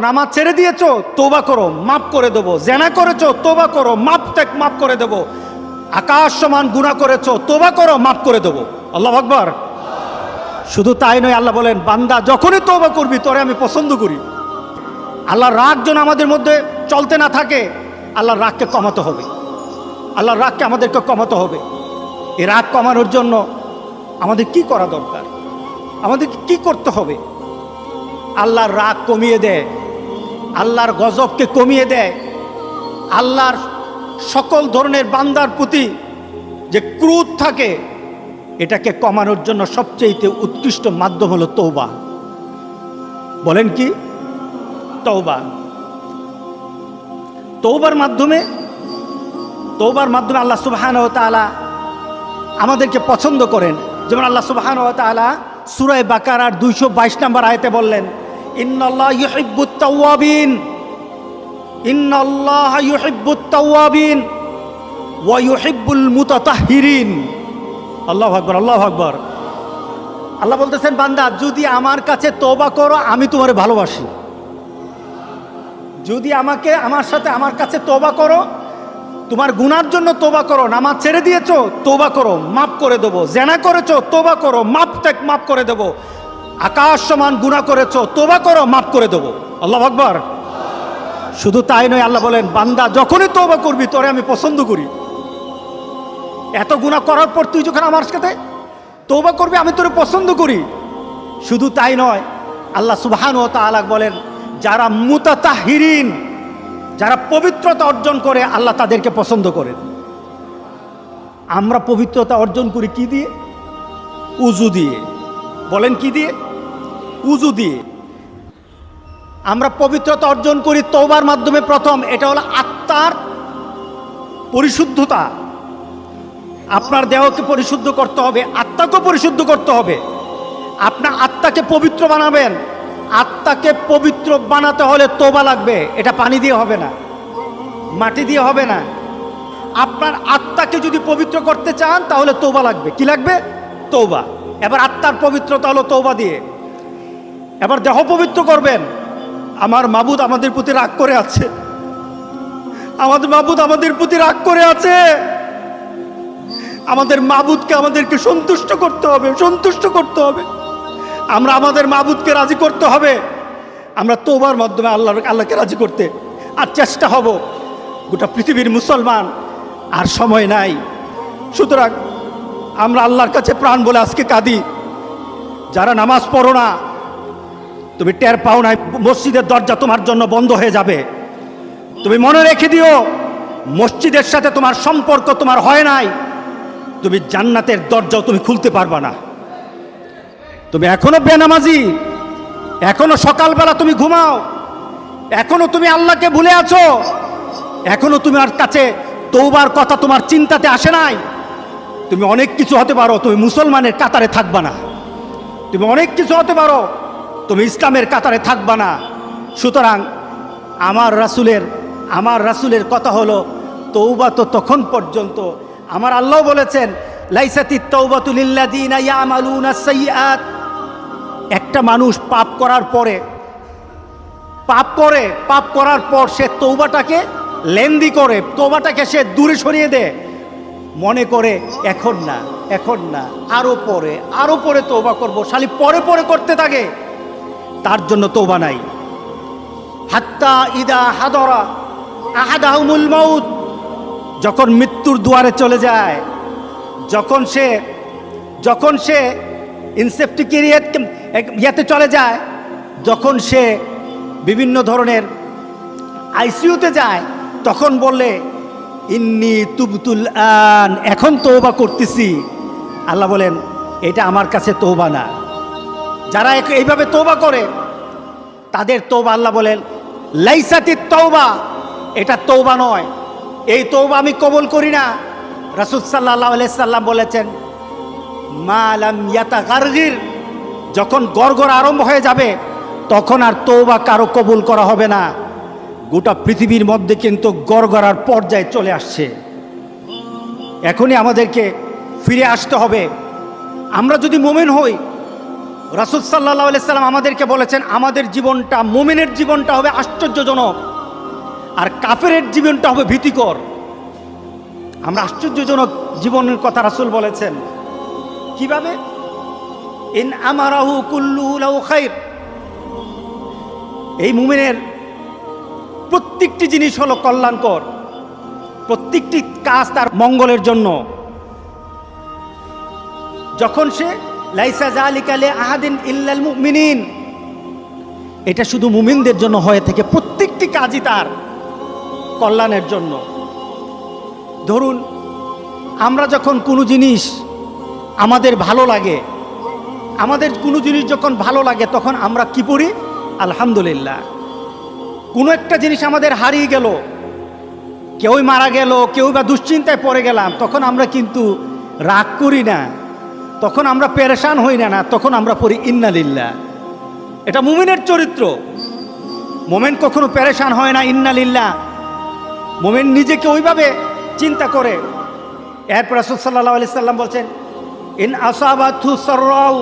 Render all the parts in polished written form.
নামাজ ছেড়ে দিয়েছো, তওবা করো, মাফ করে দেবো। জেনা করেছো, তওবা করো, মাফ করে দেবো। আকাশ সমান গুনাহ করেছো, তওবা করো, মাফ করে দেবো। আল্লাহু আকবার। শুধু তাই নয়, আল্লাহ বলেন, বান্দা যখনই তওবা করবি তোরে আমি পছন্দ করি। আল্লাহর রাগ যেন আমাদের মধ্যে চলতে না থাকে, আল্লাহর রাগকে কমাতে হবে। আল্লাহর রাগকে আমাদেরকে কমাতে হবে। এই রাগ কমানোর জন্য আমাদের কি করা দরকার? আমাদেরকে কি করতে হবে? আল্লাহর রাগ কমিয়ে দেয়, আল্লাহর গজবকে কমিয়ে দেয়। আল্লাহর সকল ধরনের বান্দার প্রতি যে ক্রোধ থাকে, এটাকে কমানোর জন্য সবচেয়ে উৎকৃষ্ট মাধ্যম হলো তওবা। বলেন কি? তওবা। তওবার মাধ্যমে আল্লাহ সুবহানাহু ওয়া তাআলা আমাদেরকে পছন্দ করেন। যেমন আল্লাহ সুবহানাহু ওয়া তাআলা সূরা বাকারার 222 নম্বর আয়াতে বললেন, ইন্নাল্লাহা ইউহিব্বুত তাওয়াবিন, ইন্নাল্লাহা ইউহিব্বুত তাওয়াবিন ওয়া ইউহিব্বুল মুতাতাহহিরিন। আল্লাহু আকবার, আল্লাহু আকবার। আল্লাহ বলতেছেন, বান্দা যদি আমার কাছে তওবা করো আমি তোমারে ভালোবাসি। যদি আমার কাছে তওবা করো, তোমার গুনার জন্য তওবা করো, নামাজ ছেড়ে দিয়েছো, তওবা করো, মাফ করে দেবো। জেনা করেছো, তওবা করো, মাফ করে দেবো। আকাশ সমান গুনাহ করেছো, তওবা করো, মাফ করে দেবো। আল্লাহু আকবার। শুধু তাই নয়, আল্লাহ বলেন, বান্দা যখনই তওবা করবি তোরে আমি পছন্দ করি। এত গুনাহ করার পর তুই যখন আমার সাথে তওবা করবি আমি তোরে পছন্দ করি। শুধু তাই নয়, আল্লাহ সুবহানাহু ওয়া তাআলা বলেন, যারা মুতাতাহহিরিন, যারা পবিত্রতা অর্জন করে, আল্লাহ তাদেরকে পছন্দ করেন। আমরা পবিত্রতা অর্জন করি কি দিয়ে? উযু দিয়ে। বলেন কি দিয়ে? উযু দিয়ে। আমরা পবিত্রতা অর্জন করি তওবার মাধ্যমে। প্রথম এটা হলো আত্মার পরিশুদ্ধতা। আপনার দেহকে পরিশুদ্ধ করতে হবে, আত্মাকে পরিশুদ্ধ করতে হবে। আপনার আত্মাকে পবিত্র বানাবেন। আত্মাকে পবিত্র বানাতে হলে তওবা লাগবে। এটা পানি দিয়ে হবে না, মাটি দিয়ে হবে না। আপনার আত্মাকে যদি পবিত্র করতে চান তাহলে তওবা লাগবে। কি লাগবে? তওবা। এবার আত্মার পবিত্রতা হলো তওবা দিয়ে। এবার দেহ পবিত্র করবেন। আমার মাবুদ আমাদের প্রতি রাগ করে আছে, আমাদের মাবুদ আমাদের প্রতি রাগ করে আছে। আমাদের মাবুদকে আমাদেরকে সন্তুষ্ট করতে হবে। আমরা আমাদের মাবুদকে রাজি করতে হবে। আমরা তওবার মাধ্যমে আল্লাহকে রাজি করতে আর চেষ্টা হব। গোটা পৃথিবীর মুসলমান আর সময় নাই। সুতরাং আমরা আল্লাহর কাছে প্রাণ বলে আজকে কাঁদি। যারা নামাজ পড়ো না, তুমি টের পাও না, মসজিদের দরজা তোমার জন্য বন্ধ হয়ে যাবে। তুমি মনে রেখে দিও, মসজিদের সাথে তোমার সম্পর্ক তোমার হয় নাই, তুমি জান্নাতের দরজাও তুমি খুলতে পারবা না। তুমি এখনো বেনামাজি, এখনো সকালবেলা তুমি ঘুমাও, এখনো তুমি আল্লাহকে ভুলে আছো, এখনো তোমার কাছে তওবার কথা তোমার চিন্তাতে আসে নাই। তুমি অনেক কিছু হতে পারো, তুমি মুসলমানের কাতারে থাকবা না। তুমি অনেক কিছু হতে পারো, তুমি ইসলামের কাতারে থাকবা না। সুতরাং আমার রাসূলের কথা হলো, তওবা তো তখন পর্যন্ত। আমার আল্লাহ বলেছেন, লাইসাতিত তাওবাতু লিল্লাযিনা ইয়ামালুনা সাইয়্যাত। একটা মানুষ পাপ করার পর সে তওবাটাকে লেন্দি করে, তওবাটাকে সে দূরে সরিয়ে দেয়, মনে করে এখন না আরো পরে তওবা করব, শালি পরে করতে থাকে। তার জন্য তওবা নাই। হাত্তা ইদা হাদরা আহাদাহুমুল মাউত, যখন মৃত্যুর দুয়ারে চলে যায়, যখন সে ইনসেপ্টিকেরিয়াতে চলে যায়, যখন সে বিভিন্ন ধরনের আইসিইউতে যায়, তখন বললে ইন্নী তুবতুল আন, এখন তওবা করতেছি। আল্লাহ বলেন, এটা আমার কাছে তওবা না। যারা এইভাবে তওবা করে তাদের তওবা, আল্লাহ বলেন, লাইসাতিত তাওবা, এটা তওবা নয়, এই তওবা আমি কবুল করি না। রাসূল সাল্লাল্লাহু আলাইহি সাল্লাম বলেছেন, মা লাম ইয়াতাগারগির, যখন গড়গড় আরম্ভ হয়ে যাবে তখন আর তওবা কারো কবুল করা হবে না। গোটা পৃথিবীর মধ্যে কিন্তু গড়গড়ার পর্যায়ে চলে আসছে। এখনই আমাদেরকে ফিরে আসতে হবে। আমরা যদি মুমিন হই, রাসূল সাল্লাল্লাহু আলাইহি সাল্লাম আমাদেরকে বলেছেন আমাদের জীবনটা, মুমিনের জীবনটা হবে আশ্চর্যজনক, আর কাফেরের জীবনটা হবে ভীতিকর। আমরা আশ্চর্যজনক জীবনের কথা রাসূল বলেছেন। কিভাবে? ইন আমারাহু কুল্লুহু লাহু খাইর। এই মুমিনের প্রত্যেকটি জিনিস হলো কল্যাণকর, প্রত্যেকটি কাজ তার মঙ্গলের জন্য। যখন সে লাইসা যালিকা লি আহাদিন ইল্লাল মুমিনিন, এটা শুধু মুমিনদের জন্য হয়ে থাকে, প্রত্যেকটি কাজই তার কল্যাণের জন্য। ধরুন আমরা যখন কোনো জিনিস আমাদের ভালো লাগে, আমাদের কোনো জিনিস যখন ভালো লাগে তখন আমরা কি পড়ি? আলহামদুলিল্লাহ। কোনো একটা জিনিস আমাদের হারিয়ে গেল, কেউই মারা গেল, কেউ বা দুশ্চিন্তায় পড়ে গেলাম, তখন আমরা কিন্তু রাগ করি না, তখন আমরা পেরেশান হই না, তখন আমরা পড়ি ইন্না লিল্লাহ। এটা মুমিনের চরিত্র। মুমিন কখনো পেরেশান হয় না, ইন্না লিল্লাহ। মুমিন নিজেকে ওইভাবে চিন্তা করে। এরপর রাসূল সাল্লাল্লাহু আলাইহি সাল্লাম বলছেন ইন আসাবাতহু সাররাউ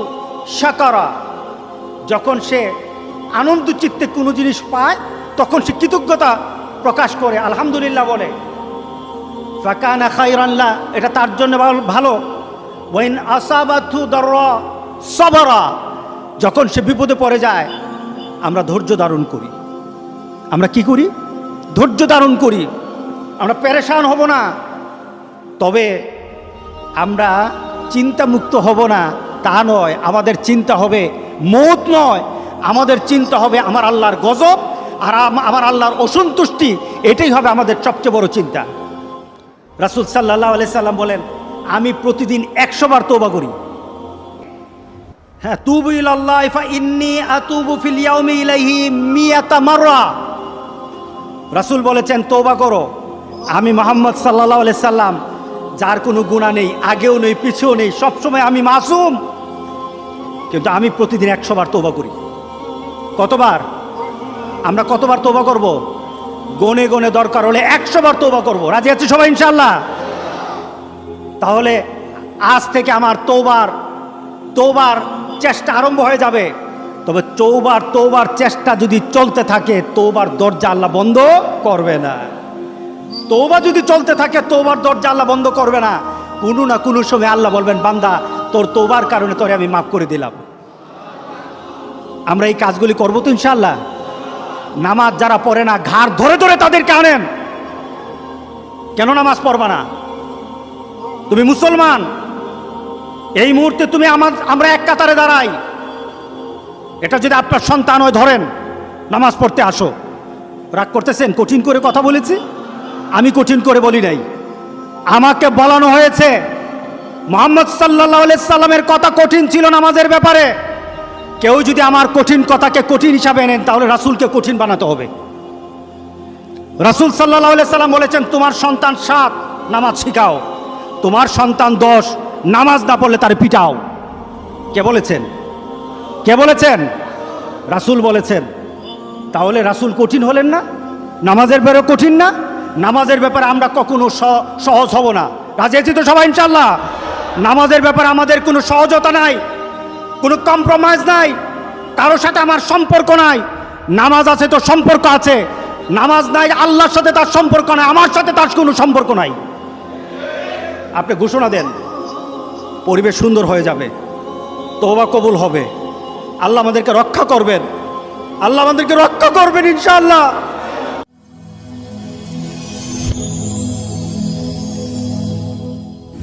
শাকারা, যখন সে আনন্দ চিত্তে কোনো জিনিস পায় তখন সে কৃতজ্ঞতা প্রকাশ করে, আলহামদুলিল্লাহ বলে। ফাকানা খায়রান লা, এটা তার জন্য ভালো। ওয়াইন আসাবাতহু দাররা সাবারা, যখন সে বিপদে পড়ে যায় আমরা ধৈর্য ধারণ করি। আমরা কি করি? ধৈর্য ধারণ করি। আমরা পেরেশান হব না, তবে আমরা চিন্তামুক্ত হব না তা নয়। আমাদের চিন্তা হবে মৌত নয়, আমাদের চিন্তা হবে আমার আল্লাহর গজব আর আমার আল্লাহর অসন্তুষ্টি। এটাই হবে আমাদের সবচেয়ে বড় চিন্তা। রাসূল সাল্লাল্লাহু আলাইহি সাল্লাম বলেন আমি প্রতিদিন 100 বার তওবা করি। হ্যাঁ, তুবু ইলাল্লাহি ফা ইন্নী আতুবু ফিল ইয়াউমি ইলাইহি মিয়াতা মাররা। রাসূল বলেছেন তওবা করো। আমি মুহাম্মদ সাল্লাল্লাহু আলাইহি সাল্লাম, যার কোনো গুনাহ নেই, আগেও নেই পিছেও নেই, সবসময় আমি মাসুম, কিন্তু আমি প্রতিদিন 100 বার তওবা করি। কতবার? আমরা কতবার তওবা করব? গনে গনে দরকার হলে 100 বার তওবা করব। রাজি আছি সবাই ইনশাআল্লাহ? তাহলে আজ থেকে আমার তওবার চেষ্টা আরম্ভ হয়ে যাবে। তবে তওবার চেষ্টা যদি চলতে থাকে, তওবার দরজা আল্লাহ বন্ধ করবে না। তওবা যদি চলতে থাকে, তওবার দরজা আল্লাহ বন্ধ করবে না। কোনো না কোনো সময় আল্লাহ বলবেন বান্দা তোর তওবার কারণে তোরে আমি মাফ করে দিলাম। আমরা এই কাজগুলি করবো তো ইনশাআল্লাহ? নামাজ যারা পড়ে না, ঘাড় ধরে ধরে তাদেরকে আনেন। কেন নামাজ পড়বা না? তুমি মুসলমান, এই মুহূর্তে তুমি আমরা এক কাতারে দাঁড়াই। এটা যদি আপনার সন্তান হয়, ধরেন নামাজ পড়তে আসো। রাগ করতেছেন? কঠিন করে কথা বলেছি? আমি কঠিন করে বলি নাই। আমাকে বলানো হয়েছে মুহাম্মদ সাল্লাল্লাহু আলাইহি সাল্লামের কথা কঠিন ছিল নামাজের ব্যাপারে। কেউ যদি আমার কঠিন কথাকে কঠিন হিসাবে নেন, তাহলে রাসূলকে কঠিন বানাতে হবে। রাসূল সাল্লাল্লাহু আলাইহি সাল্লাম বলেছেন তোমার সন্তান 7 নামাজ শিখাও, তোমার সন্তান 10 নামাজ না পড়লে তার পিটাও। কে বলেছেন? কে বলেছেন? রাসূল বলেছেন। তাহলে রাসূল কঠিন হলেন না? নামাজের ব্যাপারে কঠিন না? নামাজের ব্যাপারে আমরা কখনো সহজ হব না। রাজি আছি তো সবাই ইনশাআল্লাহ? নামাজের ব্যাপারে আমাদের কোনো সহজতা নাই, কোনো কম্প্রোমাইজ নাই, কারোর সাথে আমার সম্পর্ক নাই। নামাজ আছে তো সম্পর্ক আছে, নামাজ নাই আল্লাহর সাথে তার সম্পর্ক নাই, আমার সাথে তার কোনো সম্পর্ক নাই। আপনি ঘোষণা দেন, পরিবেশ সুন্দর হয়ে যাবে, তওবা কবুল হবে, আল্লাহ আমাদেরকে রক্ষা করবেন, আল্লাহ আমাদেরকে রক্ষা করবেন ইনশাআল্লাহ।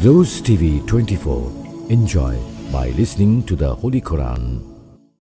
Rose TV 24. Enjoy by listening to the Holy Quran.